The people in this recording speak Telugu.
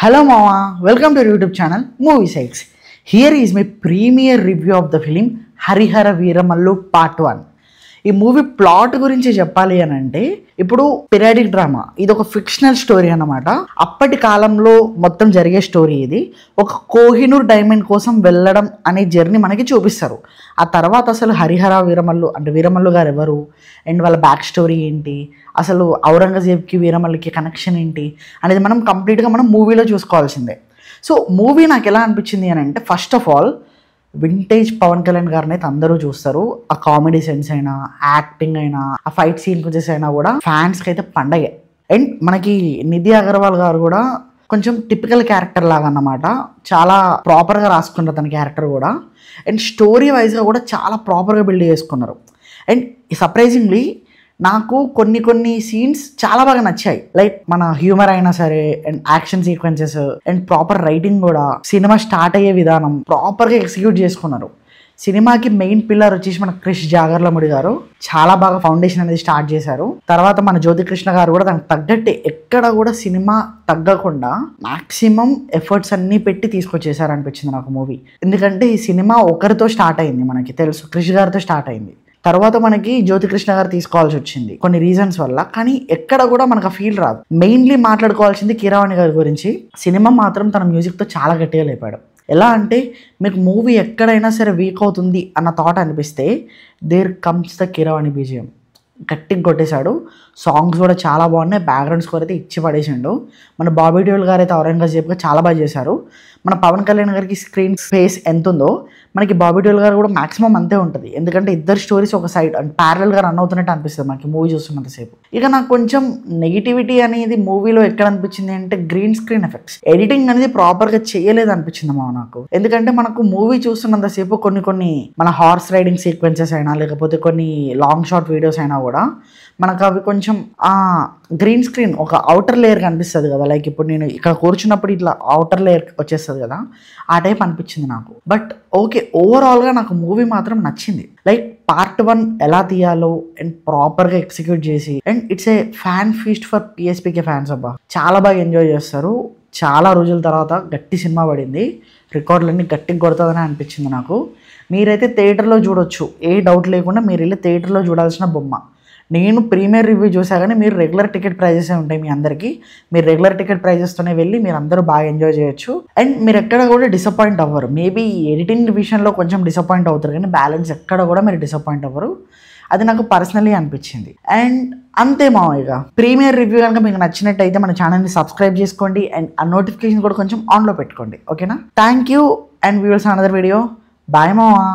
Hello Mama, welcome to our YouTube channel Movie Sites. Here is my premiere review of the film Harihara Veeramallu Part 1. ఈ మూవీ ప్లాట్ గురించి చెప్పాలి అని అంటే ఇప్పుడు పీరియాడిక్ డ్రామా ఇది ఒక ఫిక్షనల్ స్టోరీ అన్నమాట. అప్పటి కాలంలో మొత్తం జరిగే స్టోరీ ఇది. ఒక కోహినూర్ డైమండ్ కోసం వెళ్ళడం అనే జర్నీ మనకి చూపిస్తారు. ఆ తర్వాత అసలు హరిహర వీరమల్లు అంటే వీరమల్లు గారు ఎవరు అండ్ వాళ్ళ బ్యాక్ స్టోరీ ఏంటి, అసలు ఔరంగజేబ్కి వీరమల్లుకి కనెక్షన్ ఏంటి అనేది మనం కంప్లీట్గా మనం మూవీలో చూసుకోవాల్సిందే. సో మూవీ నాకు ఎలా అనిపించింది అని అంటే first of all vintage Pawan Kalyan గారిని అయితే అందరూ చూస్తారు. ఆ కామెడీ సెన్స్ అయినా, యాక్టింగ్ అయినా, ఆ ఫైట్ సీక్వెన్సెస్ అయినా కూడా ఫ్యాన్స్కి అయితే పండగే. అండ్ మనకి నిధి అగర్వాల్ గారు కూడా కొంచెం టిపికల్ క్యారెక్టర్ లాగా అన్నమాట. చాలా ప్రాపర్గా రాసుకున్నారు తన క్యారెక్టర్ కూడా. అండ్ స్టోరీ వైజ్గా కూడా చాలా ప్రాపర్గా బిల్డ్ చేసుకున్నారు. అండ్ సర్ప్రైజింగ్లీ నాకు కొన్ని సీన్స్ చాలా బాగా నచ్చాయి. లైక్ మన హ్యూమర్ అయినా సరే and action sequences and proper writing కూడా, సినిమా స్టార్ట్ అయ్యే విధానం ప్రాపర్గా ఎగ్జిక్యూట్ చేసుకున్నారు. సినిమాకి మెయిన్ పిల్లర్ వచ్చేసి మన క్రిష్ జాగర్లముడి గారు చాలా బాగా ఫౌండేషన్ అనేది స్టార్ట్ చేశారు. తర్వాత మన జ్యోతి కృష్ణ గారు కూడా దానికి తగ్గట్టు ఎక్కడ కూడా సినిమా తగ్గకుండా మాక్సిమం ఎఫర్ట్స్ అన్ని పెట్టి తీసుకొచ్చేసారు అనిపించింది నాకు మూవీ. ఎందుకంటే ఈ సినిమా ఒకరితో స్టార్ట్ అయింది, మనకి తెలుసు క్రిష్ గారితో స్టార్ట్ అయింది. తర్వాత మనకి జ్యోతి కృష్ణ గారు తీసుకోవాల్సి వచ్చింది కొన్ని రీజన్స్ వల్ల. కానీ ఎక్కడ కూడా మనకు ఆ ఫీల్ రాదు. మెయిన్లీ మాట్లాడుకోవాల్సింది కీరవాణి గారి గురించి. సినిమా మాత్రం తన మ్యూజిక్తో చాలా గట్టిగా లేపాడు. ఎలా అంటే మీకు మూవీ ఎక్కడైనా సరే వీక్ అవుతుంది అన్న థాట్ అనిపిస్తే there comes the Keeravani BGM. గట్టిగా కొట్టేశాడు. సాంగ్స్ కూడా చాలా బాగున్నాయి. బ్యాక్గ్రౌండ్ స్కోర్ అయితే ఇచ్చి పడేసిండు. మన బాబీ డియోల్ గారు అయితే ఔరంగజేబ్గా చాలా బాగా చేశారు. మన పవన్ కళ్యాణ్ గారికి స్క్రీన్ స్పేస్ ఎంత ఉందో మనకి బాబీ డియోల్ గారు కూడా మాక్సిమం అంతే ఉంటుంది. ఎందుకంటే ఇద్దరు స్టోరీస్ ఒక సైడ్ అండ్ ప్యారలల్గా రన్ అవుతున్నట్టు అనిపిస్తుంది మనకి మూవీ చూస్తున్నంతసేపు. ఇక నాకు కొంచెం నెగిటివిటీ అనేది మూవీలో ఎక్కడ అనిపించింది అంటే గ్రీన్ స్క్రీన్ ఎఫెక్ట్స్. ఎడిటింగ్ అనేది ప్రాపర్గా చేయలేదు అనిపించింది నాకు. ఎందుకంటే మనకు మూవీ చూస్తున్నంతసేపు కొన్ని మన హార్స్ రైడింగ్ సీక్వెన్సెస్ అయినా లేకపోతే కొన్ని లాంగ్ షార్ట్ వీడియోస్ అయినా కూడా మనకు అవి కొంచెం గ్రీన్ స్క్రీన్ ఒక అవుటర్ లేయర్ కనిపిస్తుంది కదా. లైక్ ఇప్పుడు నేను ఇక్కడ కూర్చున్నప్పుడు ఇట్లా అవుటర్ లేయర్ వచ్చేస్తుంది కదా, ఆ టైప్ అనిపించింది నాకు. బట్ ఓకే, ఓవరాల్గా నాకు మూవీ మాత్రం నచ్చింది. లైక్ పార్ట్ 1 ఎలా తీయాలో అండ్ ప్రాపర్గా ఎగ్జిక్యూట్ చేసి and it's a fan feast for PSPK fans. అబ్బా చాలా బాగా ఎంజాయ్ చేస్తారు. చాలా రోజుల తర్వాత గట్టి సినిమా పడింది. రికార్డులన్నీ గట్టిగా కొడుతుందని అనిపించింది నాకు. మీరైతే థియేటర్లో చూడొచ్చు, ఏ డౌట్ లేకుండా మీరు వెళ్ళి థియేటర్లో చూడాల్సిన బొమ్మ. నేను ప్రీమియర్ రివ్యూ చూసా కానీ మీరు రెగ్యులర్ టికెట్ ప్రైజెసే ఉంటాయి మీ అందరికీ. మీరు రెగ్యులర్ టికెట్ ప్రైజెస్తోనే వెళ్ళి మీరు అందరూ బాగా ఎంజాయ్ చేయొచ్చు. అండ్ మీరు ఎక్కడ కూడా డిసప్పాయింట్ అవ్వరు. మేబీ ఎడిటింగ్ విషయంలో కొంచెం డిసప్పాయింట్ అవుతారు కానీ బ్యాలెన్స్ ఎక్కడ కూడా మీరు డిసప్పాయింట్ అవ్వరు. అది నాకు పర్సనలీ అనిపించింది. అండ్ అంతే మామూలుగా ప్రీమియర్ రివ్యూ కనుక మీకు నచ్చినట్టయితే మన ఛానల్ని సబ్స్క్రైబ్ చేసుకోండి అండ్ ఆ నోటిఫికేషన్ కూడా కొంచెం ఆన్లో పెట్టుకోండి. ఓకేనా? Thank you and we will see another video. Bye మావా.